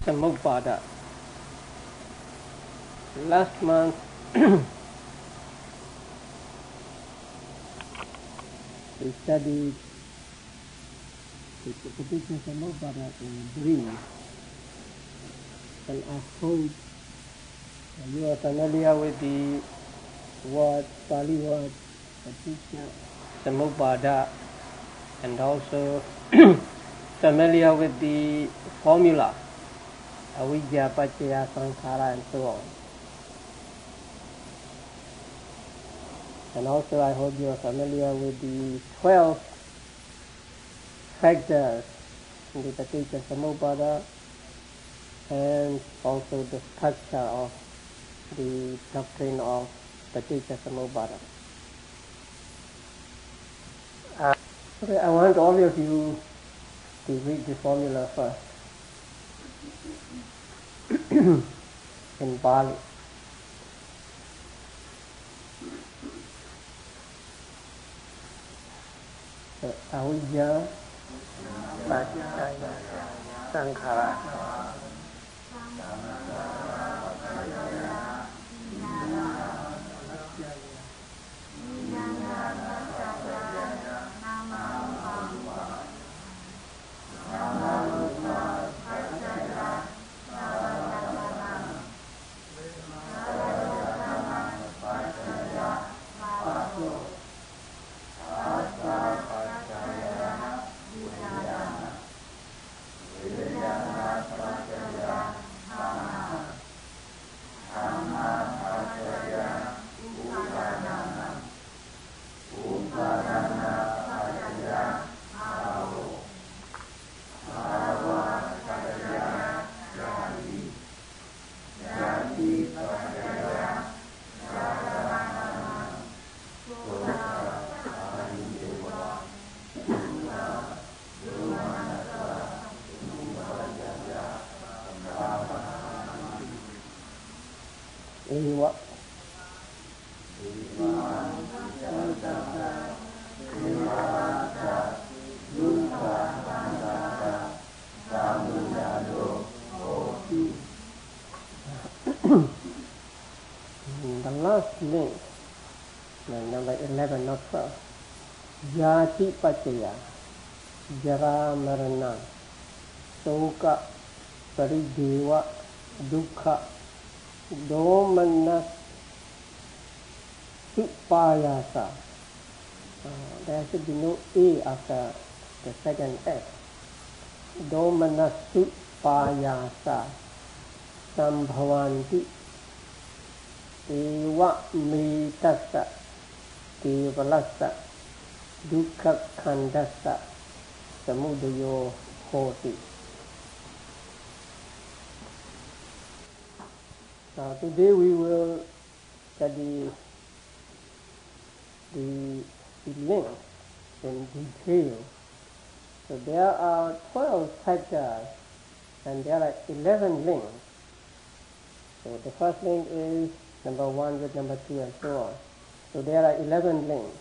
Iccasamuppada. Last month we studied the Paticcasamuppada in brief, and I hope you are familiar with the word, Pali word, Paticcasamuppada, and also familiar with the formula, avijja, paccaya, sankhara, and so on. And also I hope you are familiar with the 12 factors in the Paticcasamuppada and also the structure of the doctrine of Paticcasamuppada. Okay, I want all of you to read the formula first in Pali. Avijja, paccaya, sankhara. The last link, number 11, not 12. Jati paccaya, jara marana, soka, parideva, dukkha, domana, supayasa. There should be no A after the second S. Domana supayasa, sambhavanti, eva mitassa, kevalassa, dukkha khandassa, samudayo hoti. Now today we will study the link in detail. So there are 12 factors and there are 11 links. So the first link is number 1 with number 2 and so on. So there are 11 links.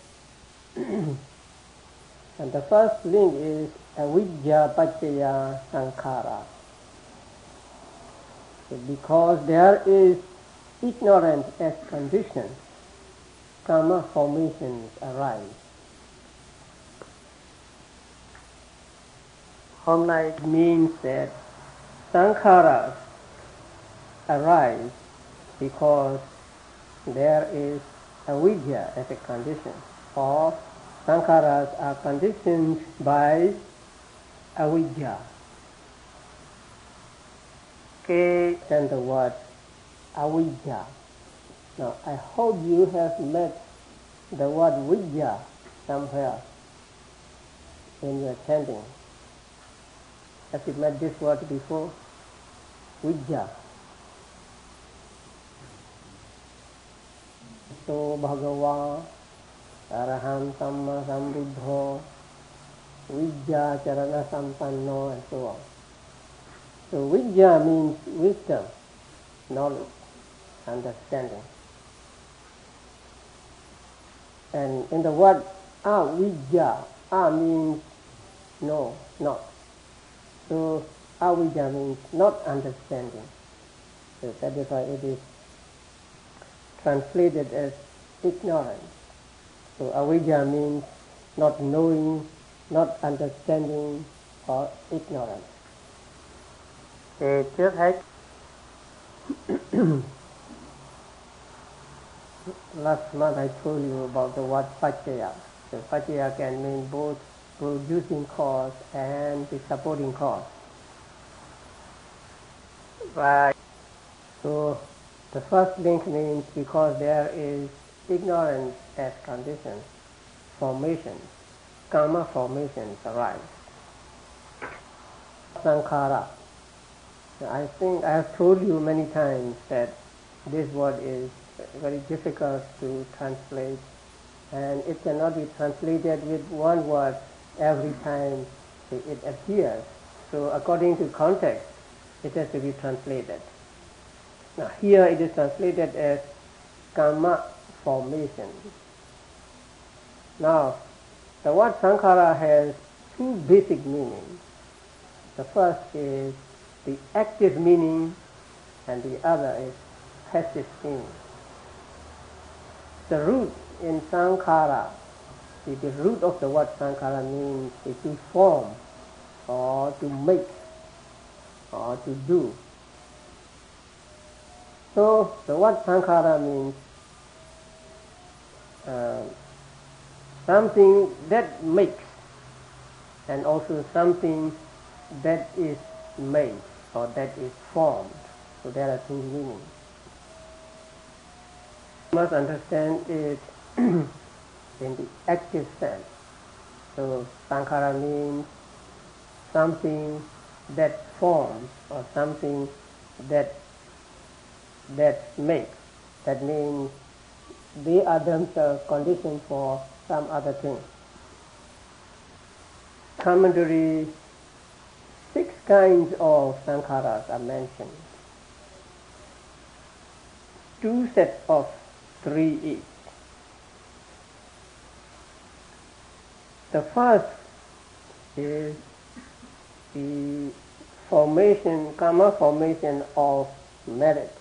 And the first link is avijja, paccaya, sankhara. So because there is ignorance as condition, karma formations arise. Homlike means that sankharas arise because there is avijja as a condition, or sankharas are conditioned by avijja. Okay, then the word avijja. Now I hope you have met the word vijja somewhere in your chanting. Have you met this word before? Vijja. So bhagava araham samma sambuddho vijja charana sampanno, and so on. So vijja means wisdom, knowledge, understanding. And in the word avijja, a means no, not. So avijja means not understanding. So that is why it is translated as ignorance. So avijja means not knowing, not understanding, or ignorance. Thì trước hết, last month I told you about the word paccaya. So paccaya can mean both producing cause and the supporting cause. Right. So the first link means because there is ignorance as condition, formation, karma formations arise. Sankhara. I think I have told you many times that this word is very difficult to translate, and it cannot be translated with one word every time it appears. So according to context, it has to be translated. Now here it is translated as karma formation. Now the word sankhara has two basic meanings. The first is the active meaning, and the other is passive meaning. The root in sankhara, the root of the word sankhara means to form, or to make, or to do. So the word sankhara means something that makes, and also something that is made, or that is formed. So there are two meanings. You must understand it in the active sense. So sankhara means something that forms, or something that makes. That means they are themselves conditioned for some other thing. Commentary, 6 kinds of sankharas are mentioned. 2 sets of 3 each. The first is the formation, karma formation of merit.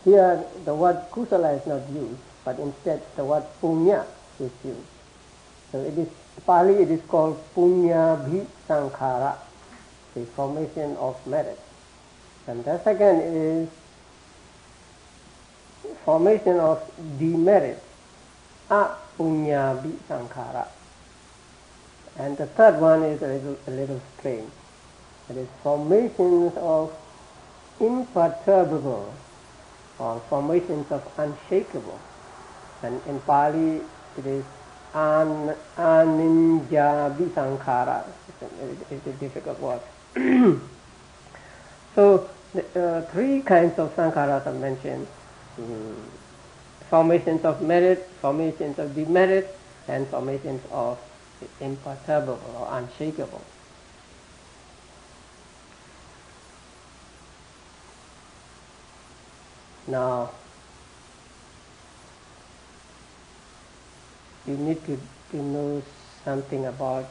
Here the word kusala is not used, but instead the word punya is used. So it is, Pali it is called punya sankhara, the formation of merit. And the second is formation of demerit, apunya sankhara. And the third one is a little strange. It is formations of imperturbable, or formations of unshakable. And in Pali it is aninja sankhara. It's a difficult word. So 3 kinds of sankharas are mentioned. Formations of merit, formations of demerit, and formations of imperturbable or unshakable. Now, you need to know something about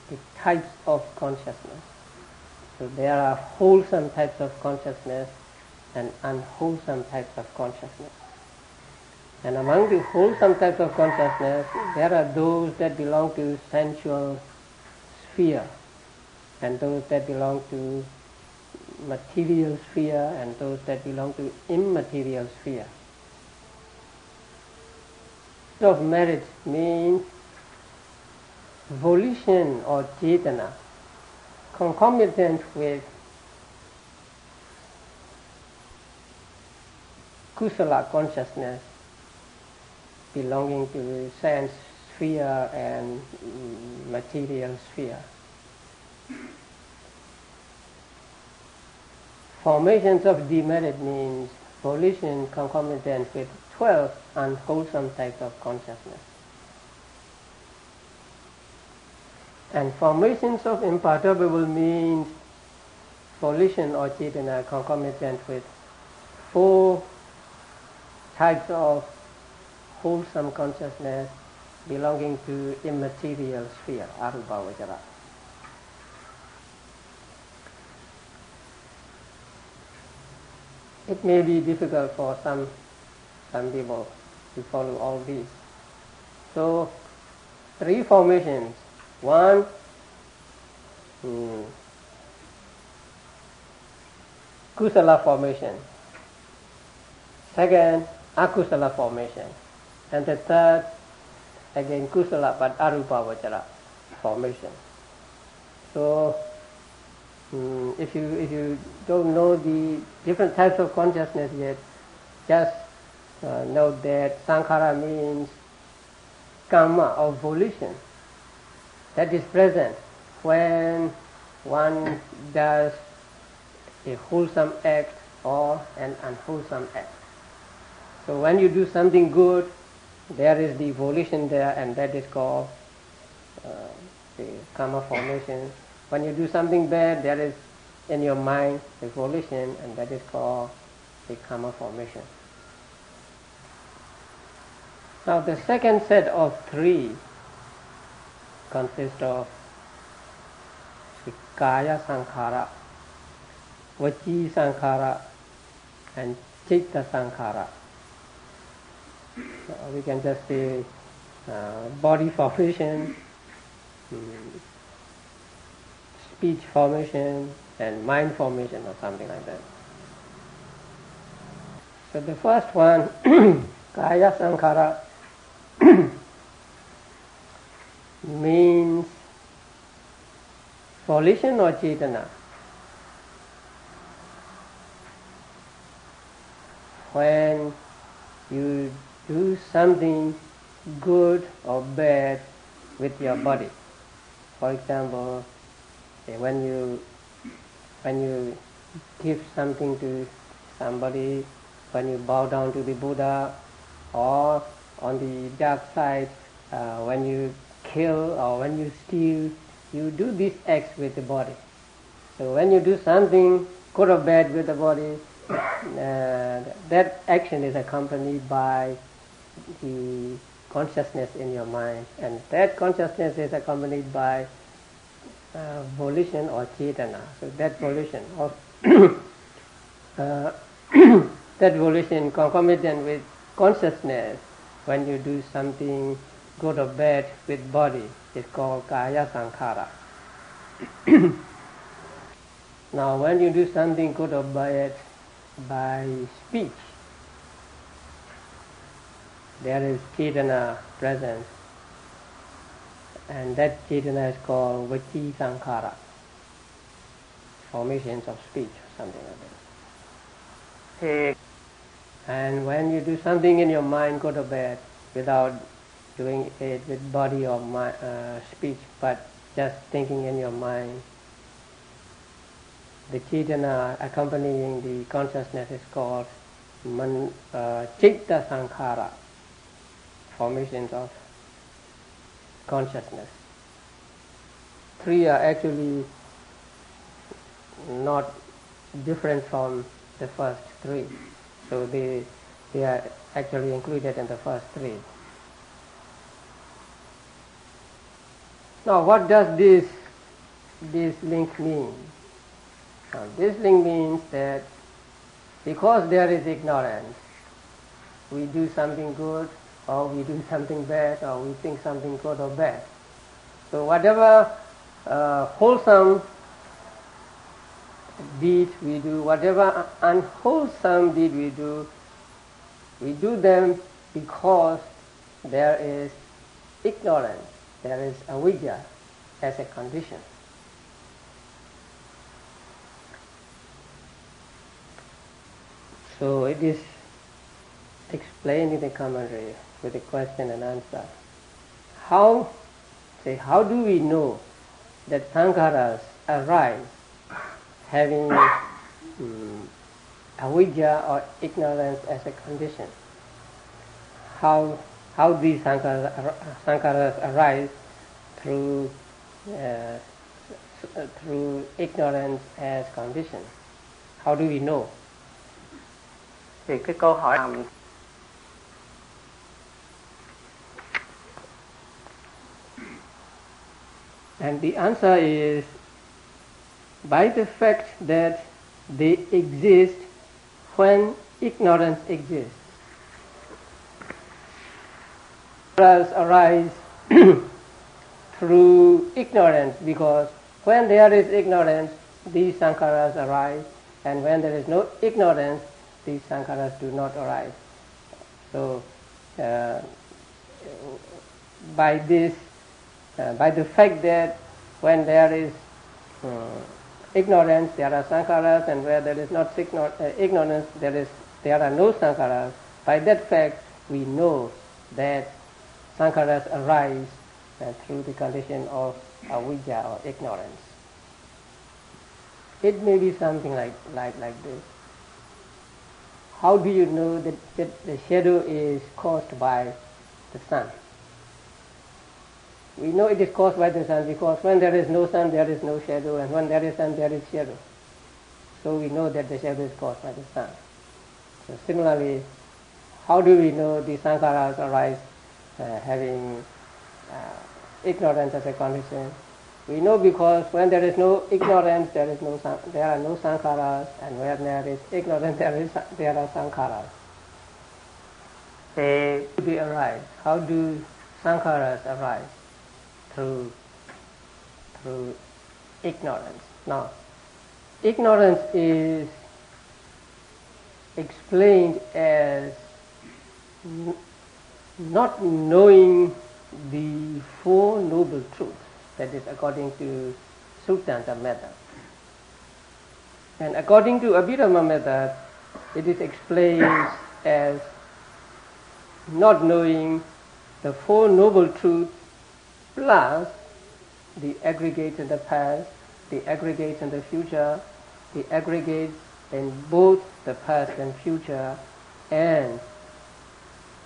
the types of consciousness. So there are wholesome types of consciousness and unwholesome types of consciousness. And among the wholesome types of consciousness, there are those that belong to sensual sphere, and those that belong to material sphere, and those that belong to immaterial sphere. Of merit means volition or cetana, concomitant with kusala consciousness belonging to sense sphere and material sphere. Formations of demerit means volition concomitant with 12 unwholesome types of consciousness. And formations of imperturbable means volition or cetana concomitant with 4 types of wholesome consciousness belonging to immaterial sphere, arubha vajara. it may be difficult for some people to follow all these. So, 3 formations. 1, kusala formation. 2nd, akusala formation. And the 3rd, again kusala but arupavachara formation. So, if you don't know the different types of consciousness yet, just note that sankhara means karma or volition that is present when one does a wholesome act or an unwholesome act. So when you do something good, there is the volition there, and that is called the karma formation. When you do something bad, there is in your mind a volition, and that is called the karma formation. Now the second set of 3 consists of the kaya sankhara, vaci sankhara, and citta sankhara. We can just say body formation, speech formation, and mind formation, or something like that. So the first one, kaya sankhara, means volition or cetana. When you do something good or bad with your body. For example, when you give something to somebody, when you bow down to the Buddha, or on the dark side, when you kill or when you steal, you do these acts with the body. So when you do something good or bad with the body, that action is accompanied by the consciousness in your mind, and that consciousness is accompanied by volition or cetana. So that volition, or that volition concomitant with consciousness when you do something good or bad with body is called kaya sankhara. Now when you do something good or bad by speech, there is cetana present, and that cetana is called vaci sankhara, formations of speech, something like that. And when you do something in your mind, good or bad, without doing it with body or speech, but just thinking in your mind, the cetana accompanying the consciousness is called citta sankhara, formations of consciousness. 3 are actually not different from the first 3. So they are actually included in the first 3. Now what does this link mean? Now, this link means that because there is ignorance, we do something good or we do something bad, or we think something good or bad. So whatever wholesome deed we do, whatever unwholesome deed we do them because there is ignorance, there is avidya as a condition. So it is explained in the commentary with a question and answer. How do we know that sankharas arise having avidya or ignorance as a condition? How these sankharas arise through ignorance as condition? How do we know? Thì cái câu hỏi And the answer is by the fact that they exist when ignorance exists. Sankharas arise through ignorance, because when there is ignorance, these sankharas arise, and when there is no ignorance, these sankharas do not arise. So, by the fact that when there is ignorance, there are sankharas, and where there is not ignorance, there are no sankharas. By that fact, we know that sankharas arise through the condition of avijja or ignorance. It may be something like this. How do you know that the shadow is caused by the sun? We know it is caused by the sun because when there is no sun, there is no shadow, and when there is sun, there is shadow. So we know that the shadow is caused by the sun. So similarly, how do we know the sankharas arise having ignorance as a condition? We know because when there is no ignorance, there are no sankharas, and when there is ignorance, there are sankharas. They arise. How do sankharas arise? Through ignorance. Now, ignorance is explained as not knowing the Four Noble Truths, that is according to Suttanta method. And according to Abhidhamma method, it is explained as not knowing the Four Noble Truths plus the aggregates in the past, the aggregates in the future, the aggregates in both the past and future, and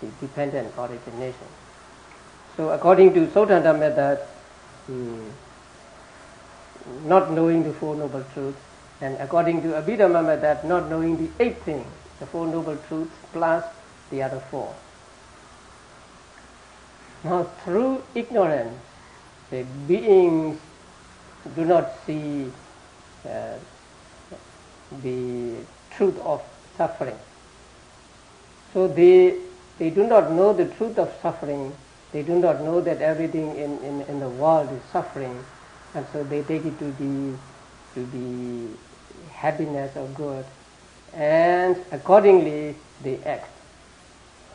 the dependent origination. So according to Suttanta method, not knowing the Four Noble Truths, and according to Abhidhamma method, not knowing the 8 things, the Four Noble Truths plus the other 4. Now, through ignorance, the beings do not see the truth of suffering. So they do not know the truth of suffering. They do not know that everything in the world is suffering, and so they take it to be happiness or good, and accordingly they act.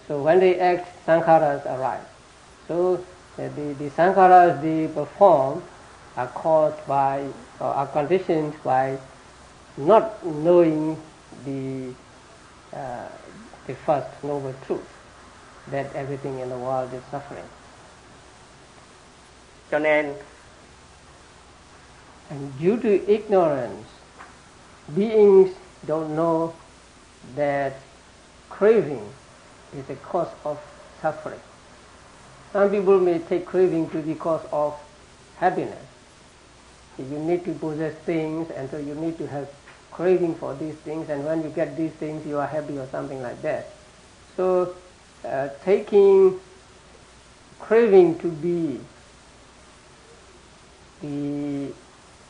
So when they act, sankharas arise. So the sankharas they perform are caused by, or are conditioned by, not knowing the first noble truth, that everything in the world is suffering. Cho nên, and due to ignorance, beings don't know that craving is a cause of suffering. Some people may take craving to be cause of happiness. You need to possess things, and so you need to have craving for these things, and when you get these things you are happy or something like that. So taking craving to be the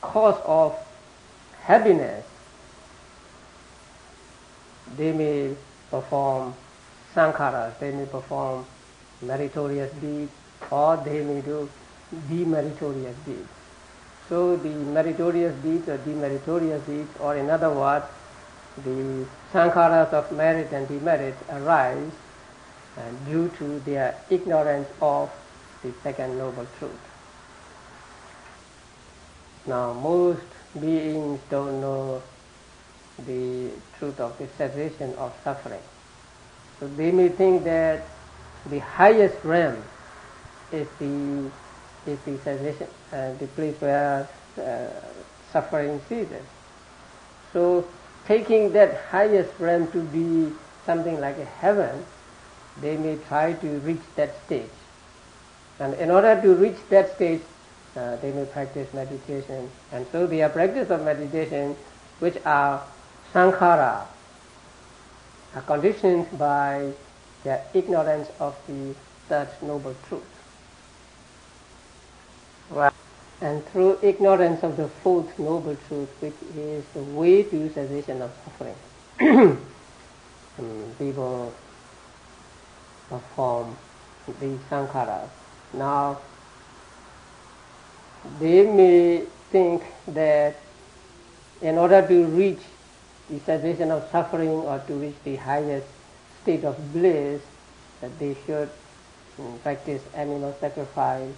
cause of happiness, they may perform sankharas, they may perform meritorious deeds, or they may do demeritorious deeds. So the meritorious deeds or demeritorious deeds, or in other words, the sankharas of merit and demerit arise due to their ignorance of the second noble truth. Now, most beings don't know the truth of the cessation of suffering. So they may think that the highest realm is the cessation, the place where suffering ceases. So taking that highest realm to be something like a heaven, they may try to reach that stage. And in order to reach that stage, they may practice meditation. And so their practice of meditation, which are sankhara, are conditioned by their ignorance of the third noble truth. Wow. And through ignorance of the fourth noble truth, which is the way to cessation of suffering, people perform these sankharas. Now, they may think that in order to reach the cessation of suffering or to reach the highest state of bliss, that they should practice animal sacrifice,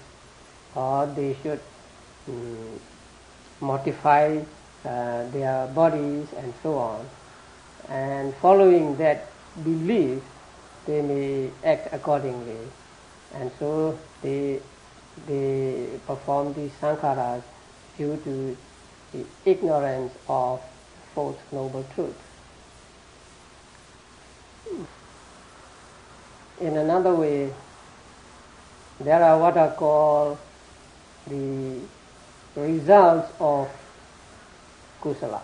or they should mortify their bodies and so on. And following that belief, they may act accordingly. And so they perform these sankharas due to the ignorance of Fourth Noble Truth. In another way, there are what are called the results of kusala.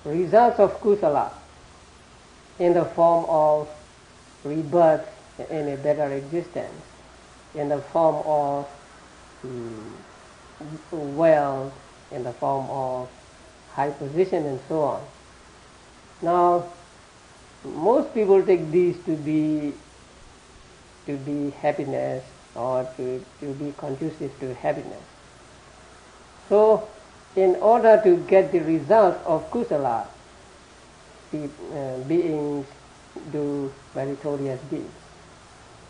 Results of kusala in the form of rebirth in a better existence, in the form of wealth, in the form of high position and so on. Now, most people take these to be happiness or to be conducive to happiness. So, in order to get the result of kusala, the beings do meritorious deeds.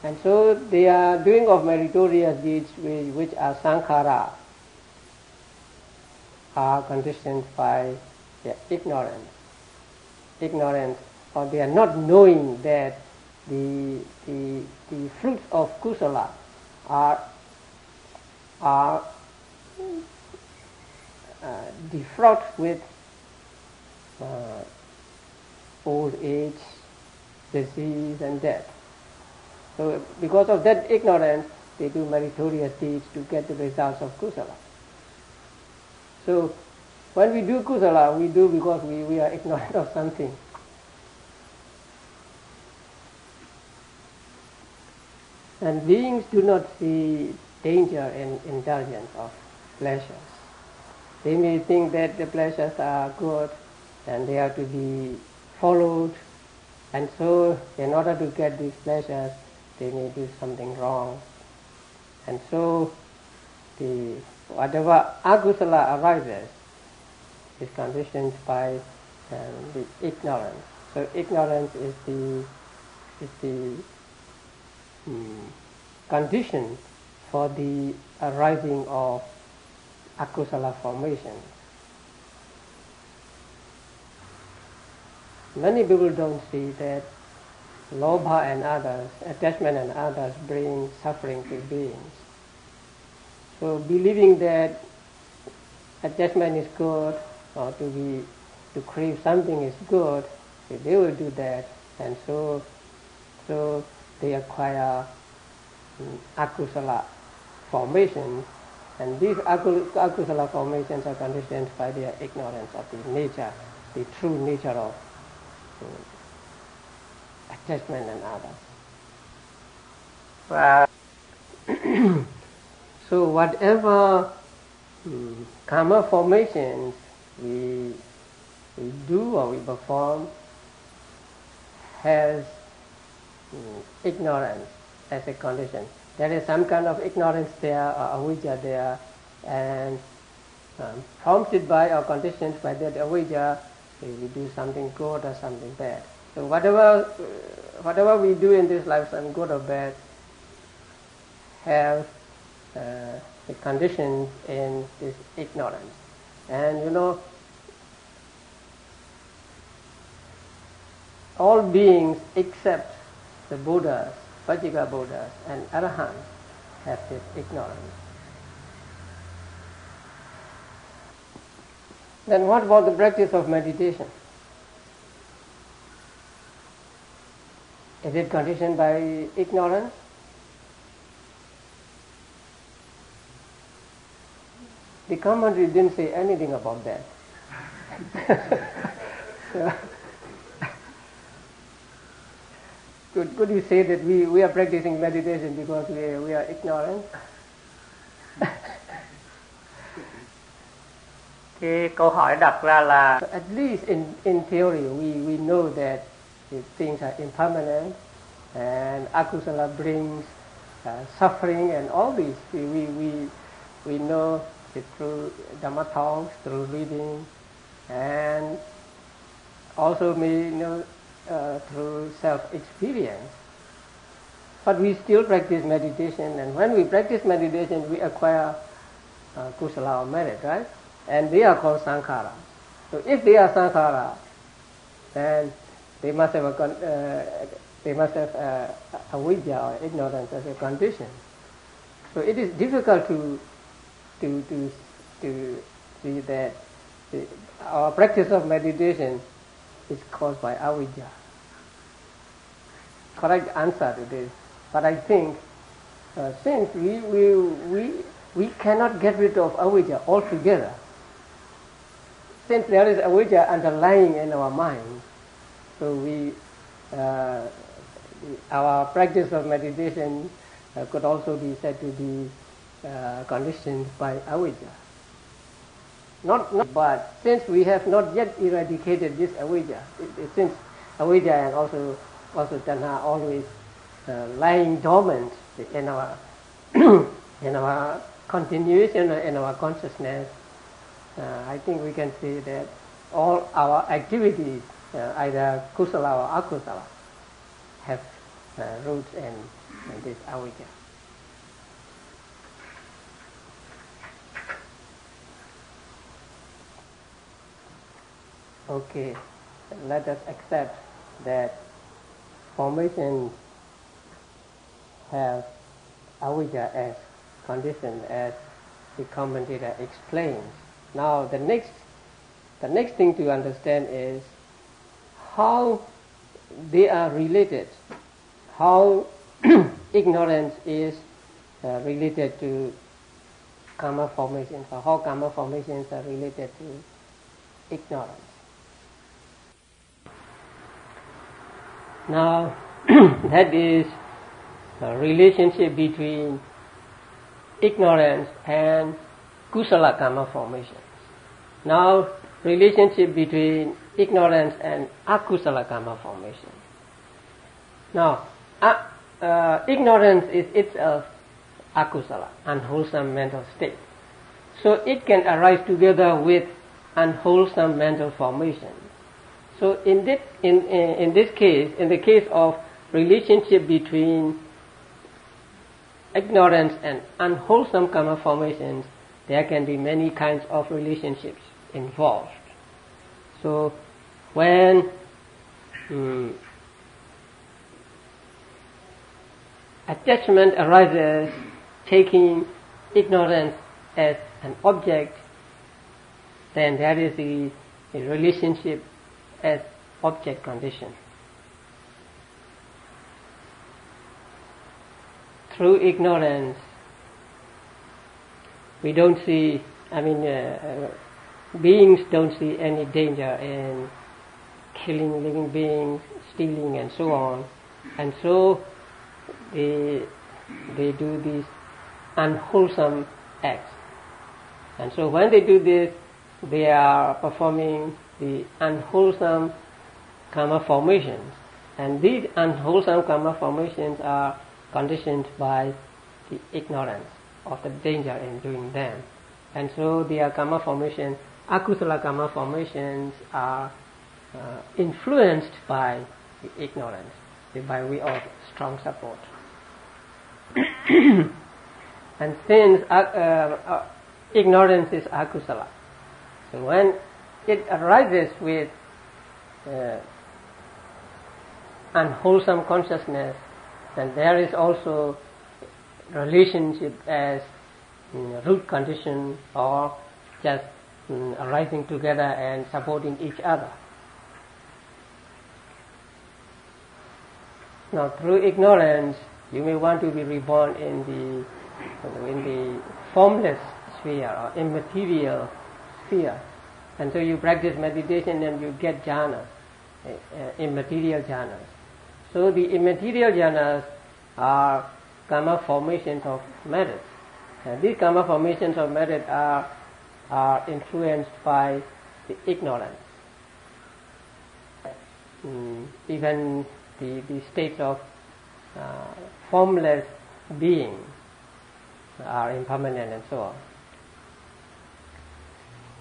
And so they are doing of meritorious deeds which are sankhara, are conditioned by their ignorance. Ignorance, or they are not knowing that the fruits of kusala are defraught with old age, disease and death. So because of that ignorance, they do meritorious deeds to get the results of kusala. So when we do kusala, we do because we are ignorant of something. And beings do not see danger in indulgence of pleasures. They may think that the pleasures are good and they are to be followed, and so in order to get these pleasures, they may do something wrong. And so whatever akusala arises is conditioned by the ignorance. So ignorance is the condition for the arising of akusala formation. Many people don't see that lobha and others, attachment and others bring suffering to beings. So believing that attachment is good, or to crave something is good, they will do that, and so they acquire akusala formations, and these akusala formations are conditioned by their ignorance of the nature, the true nature of attachment and others. So whatever karma formations we do or we perform has ignorance as a condition. There is some kind of ignorance there, or avijja there, and prompted by or conditioned by that avijja, we do something good or something bad. So whatever we do in this life, some good or bad, have the conditions in this ignorance. And all beings except the Buddhas, Paticca Buddhas and Arahants have this ignorance. Then what about the practice of meditation? Is it conditioned by ignorance? The commentary didn't say anything about that. Could you say that we are practicing meditation because we are ignorant? Cái câu hỏi đặt ra là at least in theory we know that the things are impermanent and akusala brings suffering and all this. We know it through Dhamma talks, through reading, and also may know through self-experience. But we still practice meditation, and when we practice meditation, we acquire kusala or merit, right? And they are called sankhara. So if they are sankhara, then they must have avidya or ignorance as a condition. So it is difficult to see that our practice of meditation is caused by avidya. Correct answer to this. But I think since we cannot get rid of avidya altogether, since there is avidya underlying in our mind, so our practice of meditation could also be said to be conditioned by avidya. But since we have not yet eradicated this avidya, since avidya and also tanha always lying dormant in our in our continuation in our consciousness, I think we can say that all our activities, either kusala or akusala, have roots in this avidya. Okay, let us accept that formation have avidya as condition, as the commentator explains. Now the next thing to understand is how they are related, how ignorance is related to karma formations, or how karma formations are related to ignorance. Now that is a relationship between ignorance and kusala karma formations. Now relationship between ignorance and akusala karma formations. Now ignorance is itself akusala, unwholesome mental state. So it can arise together with unwholesome mental formation. So in this case, in the case of relationship between ignorance and unwholesome karma formations, there can be many kinds of relationships involved. So when attachment arises, taking ignorance as an object, then that is the relationship as object condition. Through ignorance, we don't see, beings don't see any danger in killing living beings, stealing and so on. And so they do these unwholesome acts. And so when they do this, they are performing the unwholesome karma formations. And these unwholesome karma formations are conditioned by the ignorance of the danger in doing them. And so their karma formation, akusala karma formations, are influenced by the ignorance, by way of strong support. And since ignorance is akusala, so when it arises with unwholesome consciousness, then there is also relationship as root condition, or just arising together and supporting each other. Now through ignorance, you may want to be reborn in the formless sphere or immaterial sphere. And so you practice meditation and you get jhanas, immaterial jhanas. So the immaterial jhanas are karma formations of merit. These karma formations of merit are are influenced by the ignorance. Even the states of formless being are impermanent and so on.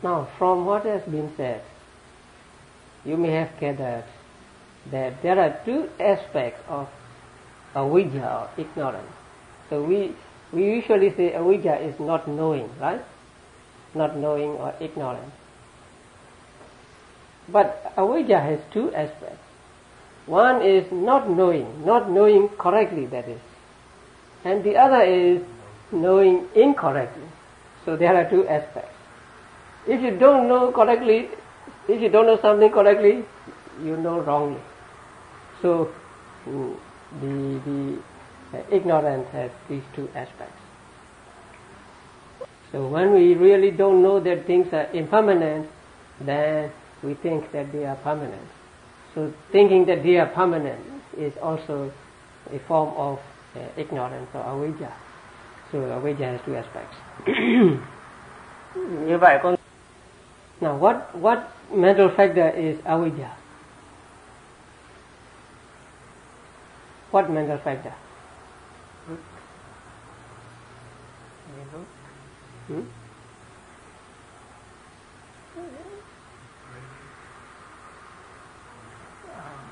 Now, from what has been said, you may have gathered that there are two aspects of avidya or ignorance. So we usually say avidya is not knowing, right? Not knowing or ignorance. But avidya has two aspects. One is not knowing correctly, that is. And the other is knowing incorrectly. So there are two aspects. If you don't know correctly, if you don't know something correctly, you know wrongly. So the ignorance has these two aspects. So when we really don't know that things are impermanent, then we think that they are permanent. So thinking that they are permanent is also a form of ignorance or avidya. So avidya has two aspects. Như vậy con. Now what mental factor is avidya? What mental factor?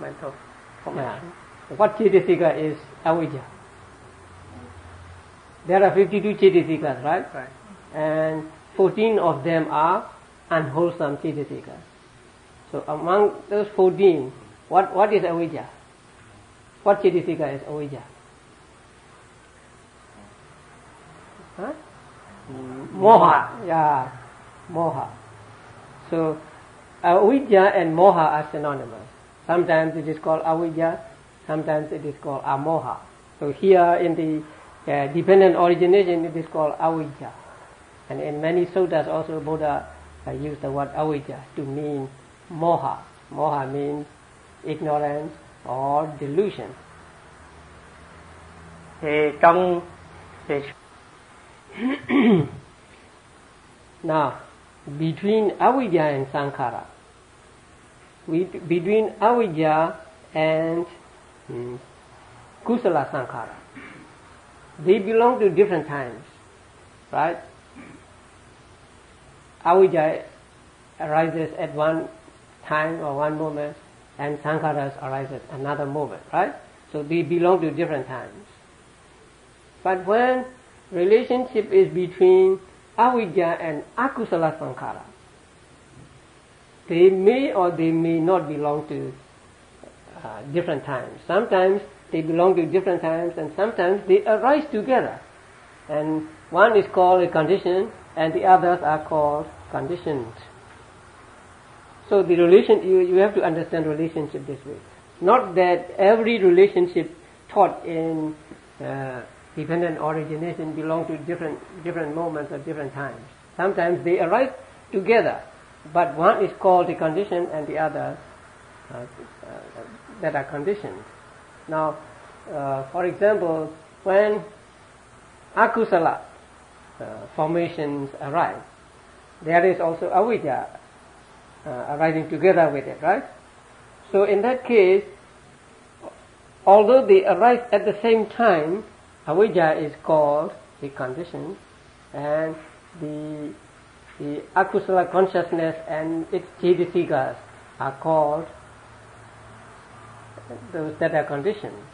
Mental. Yeah. What cetasika is avidya? There are 52 cetasikas, right? Right. And 14 of them are unwholesome cetasikas. So among those 14, what is avidya? What cetasika is avidya? Huh? Moha. Yeah, moha. So avidya and moha are synonymous. Sometimes it is called avidya, sometimes it is called amoha. So here in the dependent origination it is called avidya. And in many suttas also Buddha used the word avidya to mean moha. Moha means ignorance or delusion. Thì trong Now, between avidya and sankhara, between avidya and kusala sankhara, they belong to different times, right? Avidya arises at one time or one moment, and sankharas arises at another moment, right? So they belong to different times. But when relationship is between avidya and akusala sankhara, they may or they may not belong to different times. Sometimes they belong to different times, and sometimes they arise together. And one is called a condition, and the others are called conditioned. So the relation, you have to understand relationship this way. Not that every relationship taught in dependent origination belong to different moments or different times. Sometimes they arise together, but one is called a condition and the other that are conditioned. Now, for example, when akusala formations arise, there is also avidya arising together with it, right? So in that case, although they arise at the same time, avidya is called the condition, and the akusala consciousness and its cetasikas are called those that are conditioned.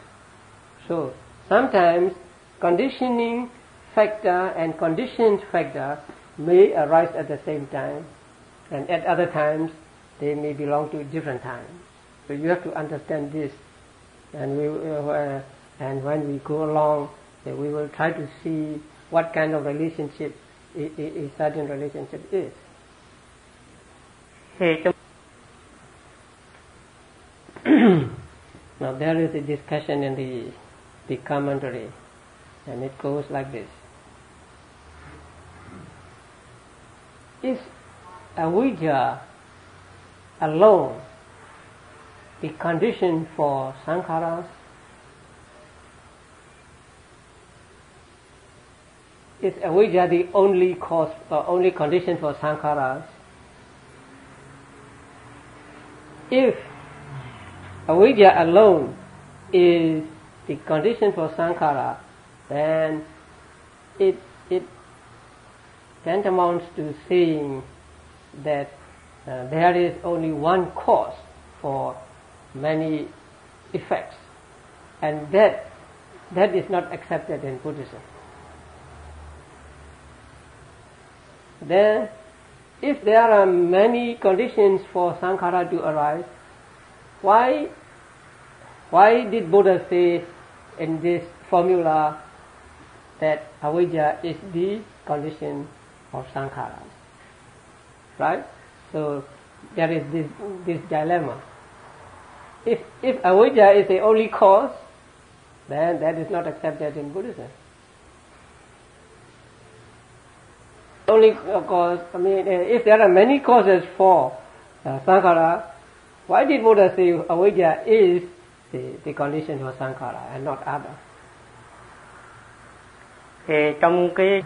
So sometimes conditioning factor and conditioned factor may arise at the same time, and at other times they may belong to different times. So you have to understand this, and and when we go along, we will try to see what kind of relationship a certain relationship is. Now there is a discussion in the commentary, and it goes like this. Is avidya alone the condition for sankharas? is avijja the only cause or only condition for sankharas? If avijja alone is the condition for sankhara, then it tantamounts to saying that there is only one cause for many effects, and that is not accepted in Buddhism. Then, if there are many conditions for sankhara to arise, why did Buddha say in this formula that avijja is the condition of sankharas? Right? So there is this dilemma. If avijja is the only cause, then that is not accepted in Buddhism. Only cause, if there are many causes for sankhara, why did Buddha say avijja is the condition for sankhara and not other? Thì trong cái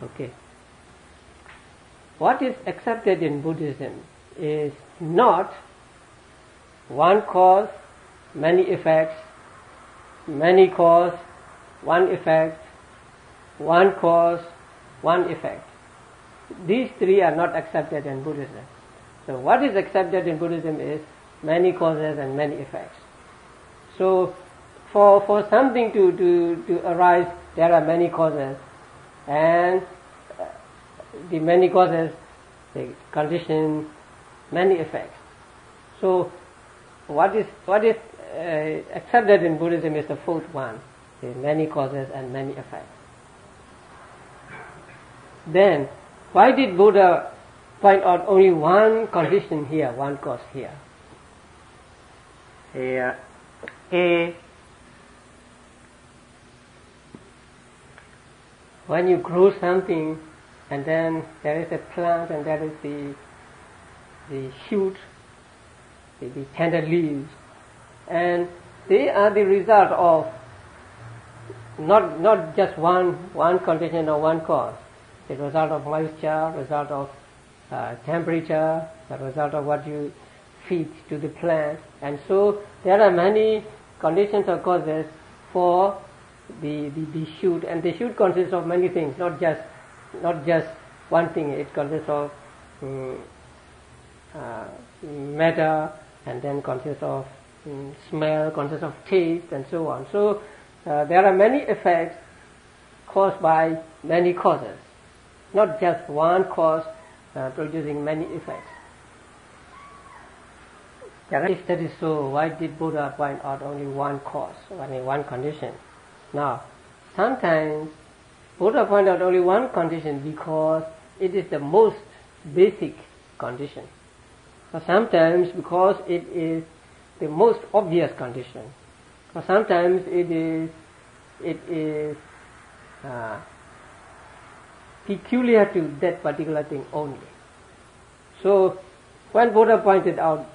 okay. What is accepted in Buddhism is not one cause, many effects, many cause, one effect, one cause, one effect. These three are not accepted in Buddhism. So what is accepted in Buddhism is many causes and many effects. So for something to arise, there are many causes, and the many causes, the condition, many effects. So what is accepted in Buddhism is the fourth one, the many causes and many effects. Then, why did Buddha point out only one condition here, one cause here? When you grow something, and then there is a plant, and there is the shoot, the tender leaves, and they are the result of not just one condition or one cause. The result of moisture, result of temperature, the result of what you feed to the plant, and so there are many conditions or causes for the shoot, and the shoot consists of many things, not just one thing. It consists of matter, and then consists of smell, consists of taste, and so on. So there are many effects caused by many causes, not just one cause producing many effects. If that is so, why did Buddha point out only one cause, only one condition? Now, sometimes Buddha pointed out only one condition because it is the most basic condition. Or sometimes because it is the most obvious condition. Or sometimes it is peculiar to that particular thing only. So, when Buddha pointed out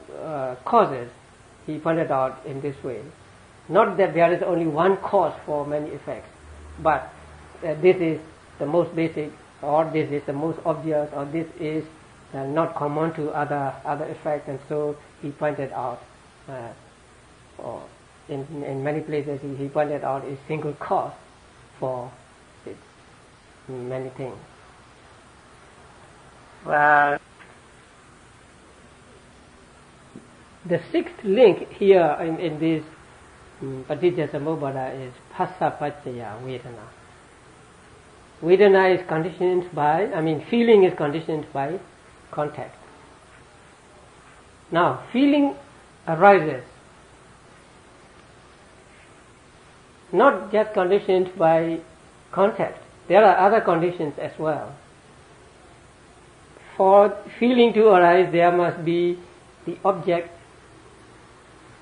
causes, he pointed out in this way. Not that there is only one cause for many effects, but this is the most basic, or this is the most obvious, or this is not common to other effects, and so he pointed out, or in many places he pointed out a single cause for many things. The sixth link here in this Paticcasamuppada is phassa paccaya vedana. Vedana is conditioned by, feeling is conditioned by contact. Now, feeling arises not just conditioned by contact. There are other conditions as well. For feeling to arise, there must be the object,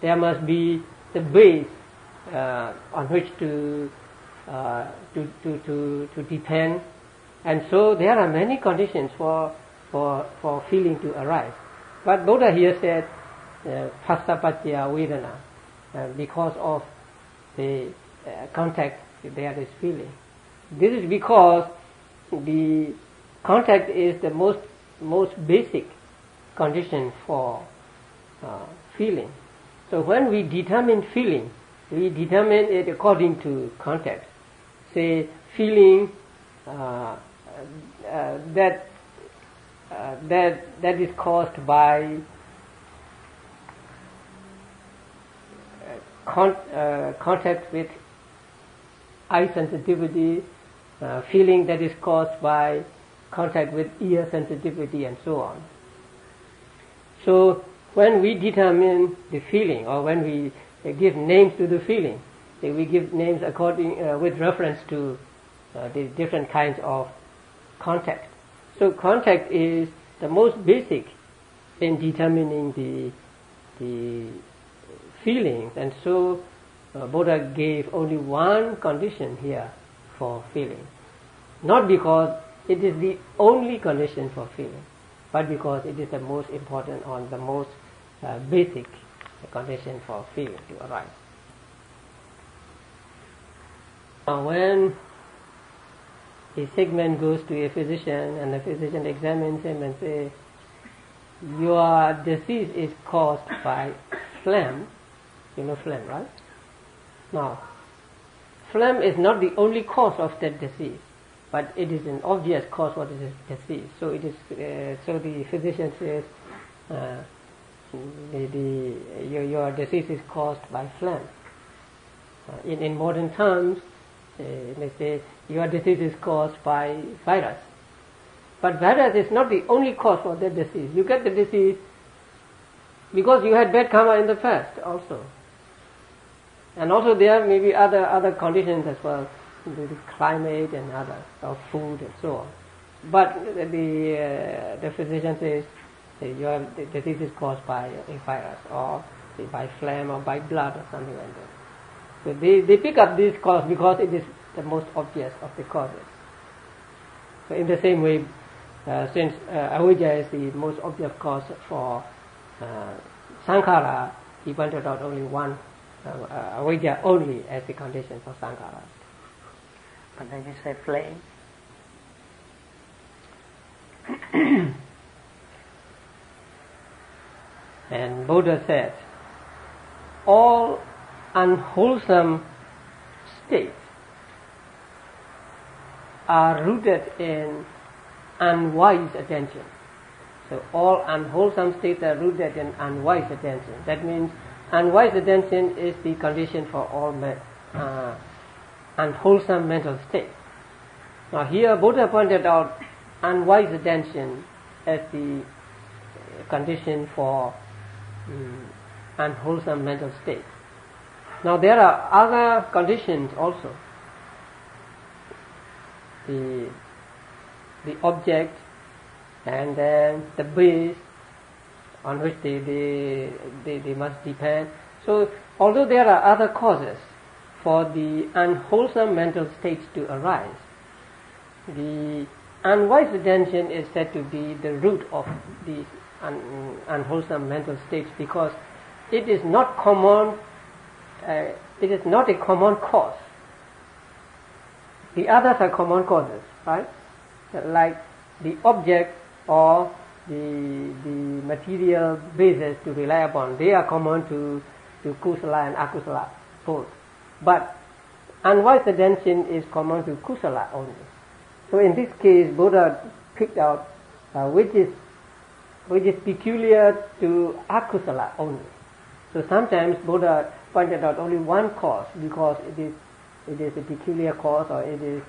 there must be the base on which to depend, and so there are many conditions for feeling to arise. But Buddha here said phassa paccaya vedana. because of the contact there is feeling. This is because the contact is the most basic condition for feeling. So when we determine feeling, we determine it according to context. Say feeling that is caused by contact with eye sensitivity, feeling that is caused by contact with ear sensitivity, and so on. So when we determine the feeling, or when we give names to the feeling, we give names according with reference to the different kinds of contact. So contact is the most basic in determining the feelings, and so Buddha gave only one condition here for feeling, not because it is the only condition for feeling, but because it is the most important or the most basic condition for feeling to arise. Now when a sick man goes to a physician and the physician examines him and says, your disease is caused by phlegm. You know phlegm, right? Now, phlegm is not the only cause of that disease, but it is an obvious cause of this disease. So it is. So the physician says, your disease is caused by phlegm. In modern terms, they say your disease is caused by virus. But virus is not the only cause for that disease. You get the disease because you had bad karma in the past also. And also there may be other conditions as well, the climate and others, or food and so on. But the physician says your disease is caused by a virus, or by phlegm, or by blood, or something like that. So they pick up this cause because it is the most obvious of the causes. So in the same way, since avijja is the most obvious cause for sankhara, he pointed out only one, avijja only as the condition for sankhara. But then you say flame. And Buddha said, all unwholesome states are rooted in unwise attention. So all unwholesome states are rooted in unwise attention. That means unwise attention is the condition for all unwholesome mental states. Now here Buddha pointed out unwise attention as the condition for unwholesome mental states. Now there are other conditions also. The object and then the base on which they must depend. So although there are other causes for the unwholesome mental states to arise, the unwise attention is said to be the root of these unwholesome mental states, because it is not common. It is not a common cause. The others are common causes, right? Like the object or the material basis to rely upon, they are common to kusala and akusala both. But unwise attention is common to kusala only. So in this case, Buddha picked out which is peculiar to akusala only. So sometimes Buddha pointed out only one cause because it is a peculiar cause, or it is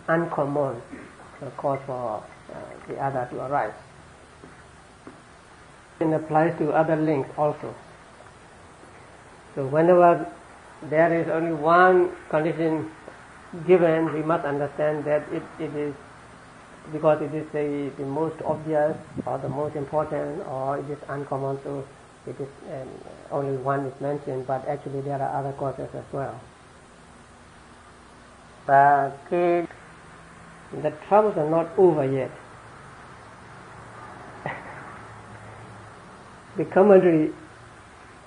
uncommon cause for the other to arise. It applies to other links also. So whenever there is only one condition given, we must understand that it is because it is the most obvious or the most important, or it is uncommon, so it is only one is mentioned, but actually there are other causes as well. But the troubles are not over yet. The commentary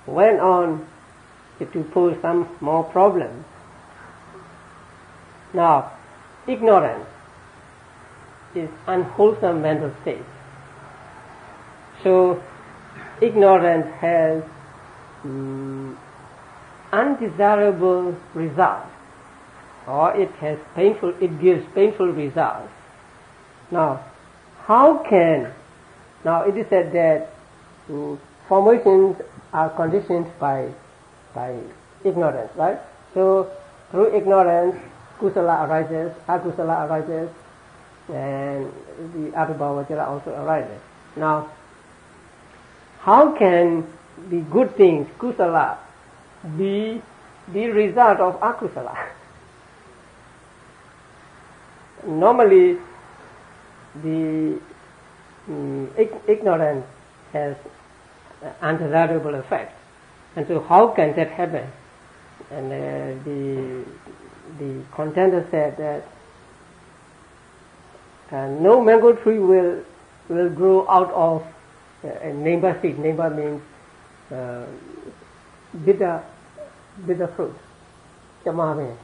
went on to pose some more problems. Now, ignorance is unwholesome mental state. So, ignorance has undesirable results, or it gives painful results. Now, now it is said that formations are conditioned by ignorance, right? So, through ignorance, kusala arises, akusala arises, and the arubhavachala also arises. Now, how can the good things, kusala, be the result of akusala? Normally, the ignorance has undesirable effects, and so how can that happen? And the contender said that no mango tree will grow out of a nemba seed. Nemba means bitter fruit. Tamame.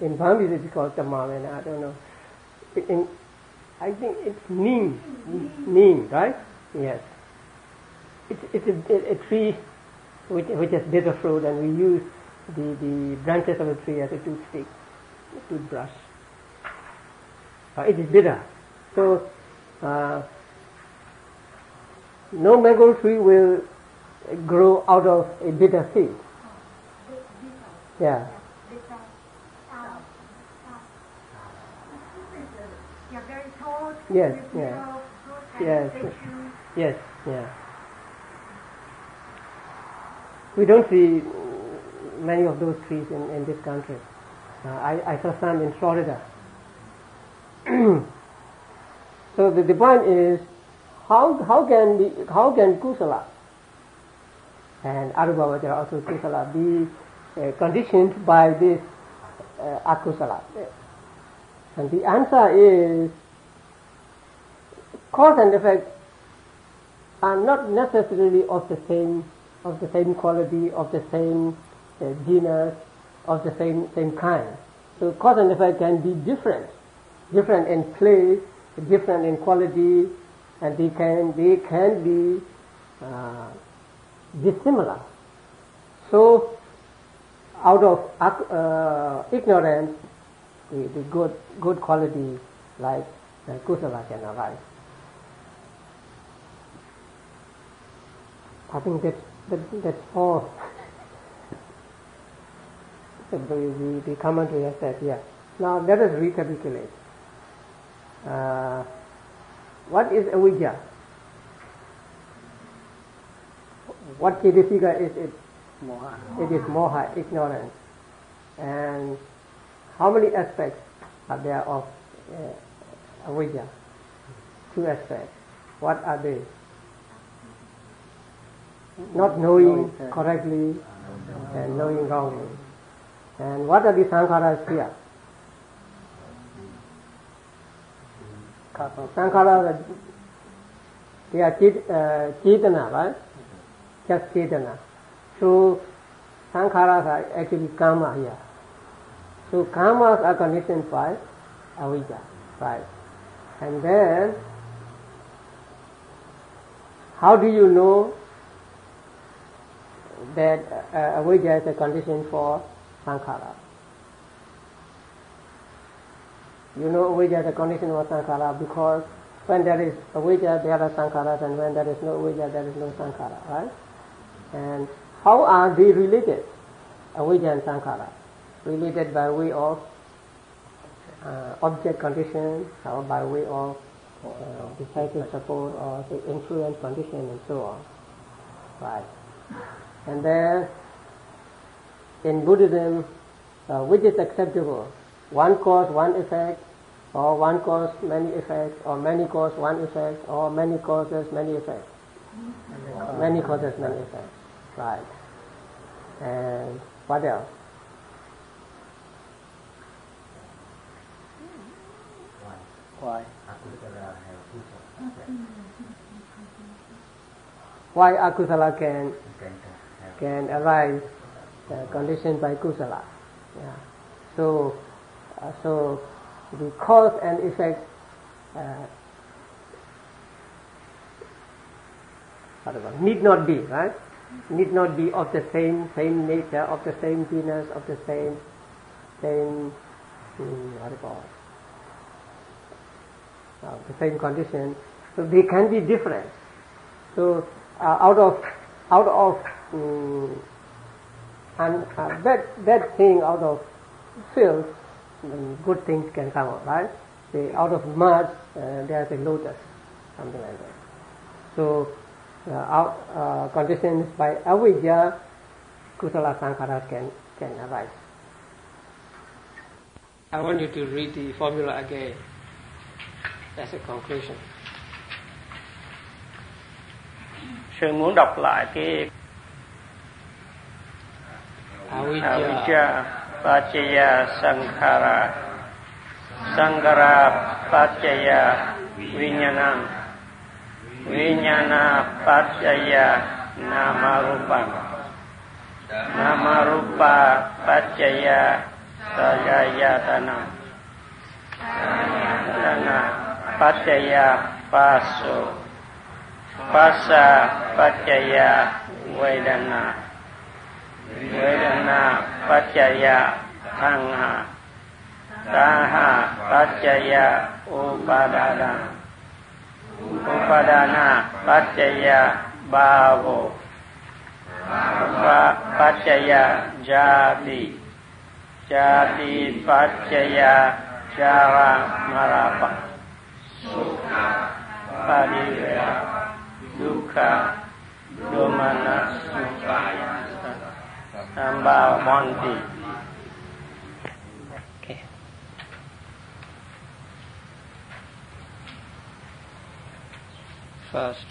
In Burmese it is called tamame. I don't know. I think it's neem, right? Yes. It's a tree which has bitter fruit, and we use the branches of the tree as a toothstick, a toothbrush. It is bitter. So, no mango tree will grow out of a bitter seed. Yeah. Yes, yeah. Yes, yeah. We don't see many of those trees in this country. I saw some in Florida. So the point is, how can kusala and arubhavachala, also kusala, be conditioned by this akusala? And the answer is, cause and effect are not necessarily of the same quality, of the same genus, of the same kind. So cause and effect can be different in place, different in quality, and they can be dissimilar. So out of ignorance, the good quality like kusala can arise. I think that's all. The commentary has said, yeah. Now let us recapitulate. What is avijja? What Kedisika is it? Moha. It is moha, ignorance. And how many aspects are there of avijja? 2 aspects. What are they? Not knowing correctly and knowing wrongly. And what are the sankharas here? Sankharas, they are chetana, right? Just chetana. So sankharas are actually karma here. So karmas are conditioned by avijja, right? And then, how do you know that avijja is a condition for sankhara? You know avijja is a condition for sankhara because when there is avijja there are sankharas, and when there is no avijja there is no sankhara, right? And how are they related? Avijja and sankhara related by way of object condition, or by way of decisive support, or the influence condition, and so on, right? And then in Buddhism, which is acceptable? One cause, one effect, or one cause, many effects, or many cause, one effect, or many causes, many effects. Many causes, many effects. Right. And what else? Why? Why akusala can can arise conditioned by kusala. Yeah. So the cause and effect need not be, right? Need not be of the same nature, of the same genus, of the same the same condition. So they can be different. So out of bad thing, out of filth, good things can come out, right? Say out of mud there's a lotus, something like that. So conditions by avidya, kusala sankhara can arise. I want you to read the formula again as a conclusion. Sư muốn đọc lại cái Avijja Paccaya Sankhara, Sankhara Paccaya Vijnana, Vijnana Paccaya Namarupa, Namarupa Paccaya Sayayatana, Sayayatana Paccaya Paso, Passa Paccaya Vedana, Vedana Paccaya Tanha, Tanha Paccaya Upadana, Upadana Paccaya Bhavo, Paccaya Jati, Jati Paccaya Jara Marapa, Sukha Padivya, Dukkha Domana Sukha Sambha Monti. Okay. First.